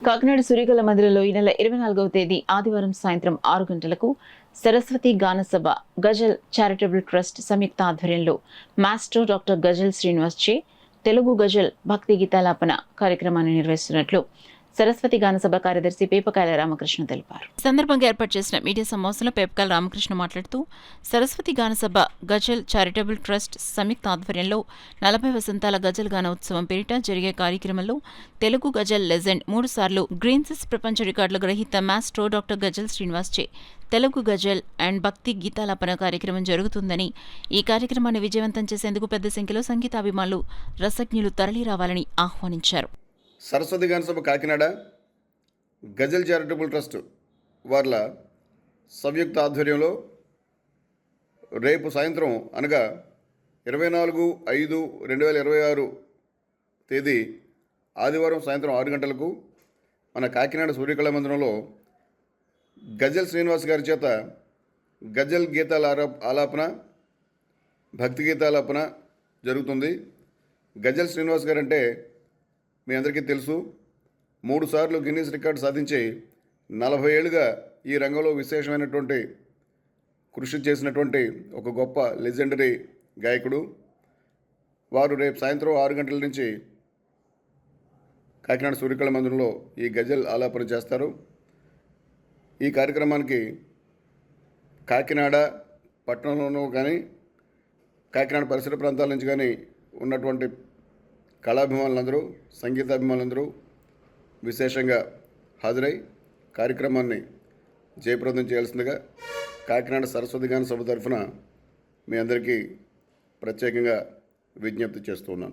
కాకినాడ సూర్యకళ మందిరంలో ఈ నెల 24వ తేదీ ఆదివారం సాయంత్రం 6 గంటలకు సరస్వతి గానసభ గజల్ చారిటబుల్ ట్రస్ట్ సంయుక్త ఆధ్వర్యంలో మాస్టర్ డాక్టర్ గజల్ శ్రీనివాస్ చే తెలుగు గజల్ భక్తి గీతాలాపన కార్యక్రమాన్ని నిర్వహిస్తున్నట్లు సరస్వతి గానసభ కార్యదర్శి పేపకాయల రామకృష్ణ తెలిపారు. ఈ సందర్భంగా ఏర్పాటు చేసిన మీడియా సమావేశంలో పేపకాయల రామకృష్ణ మాట్లాడుతూ సరస్వతి గానసభ గజల్ చారిటబుల్ ట్రస్ట్ సంయుక్త ఆధ్వర్యంలో 40 వసంతాల గజల్ గాన ఉత్సవం పేరిట జరిగే కార్యక్రమంలో తెలుగు గజల్ లెజెండ్ 3 సార్లు గ్రీన్సిస్ ప్రపంచ రికార్డుల గ్రహీత మాస్ట్రో డాక్టర్ గజల్ శ్రీనివాస్ చే తెలుగు గజల్ అండ్ భక్తి గీతాలాపన కార్యక్రమం జరుగుతుందని, ఈ కార్యక్రమాన్ని విజయవంతం చేసేందుకు పెద్ద సంఖ్యలో సంగీతాభిమానులు రసజ్ఞులు తరలిరావాలని ఆహ్వానించారు. సరస్వతి గానసభ కాకినాడ గజల్ చారిటబుల్ ట్రస్ట్ వార్ల సంయుక్త ఆధ్వర్యంలో రేపు సాయంత్రం అనగా 24/5/2026 తేదీ ఆదివారం సాయంత్రం 6 గంటలకు మన కాకినాడ సూర్యకళ మందిరంలో గజల్ శ్రీనివాస్ గారి చేత గజల్ గీతాల ఆలాపన భక్తి గీతాలాపన జరుగుతుంది. గజల్ శ్రీనివాస్ గారు అంటే మీ అందరికీ తెలుసు. 3 సార్లు గిన్నీస్ రికార్డు సాధించి 40 ఏళ్ళుగా ఈ రంగంలో విశేషమైనటువంటి కృషి చేసినటువంటి ఒక గొప్ప లెజెండరీ గాయకుడు. వారు రేపు సాయంత్రం 6 గంటల నుంచి కాకినాడ సూర్యకళ మందిరంలో ఈ గజల్ ఆలాపన చేస్తారు. ఈ కార్యక్రమానికి కాకినాడ పట్టణంలోనూ కానీ కాకినాడ పరిసర ప్రాంతాల నుంచి కానీ ఉన్నటువంటి కళాభిమానులందరూ సంగీతాభిమానులందరూ విశేషంగా హాజరై కార్యక్రమాన్ని జయప్రదం చేయాల్సిందిగా కాకినాడ సరస్వతి గాన సభ తరఫున మీ అందరికీ ప్రత్యేకంగా విజ్ఞప్తి చేస్తున్నాను.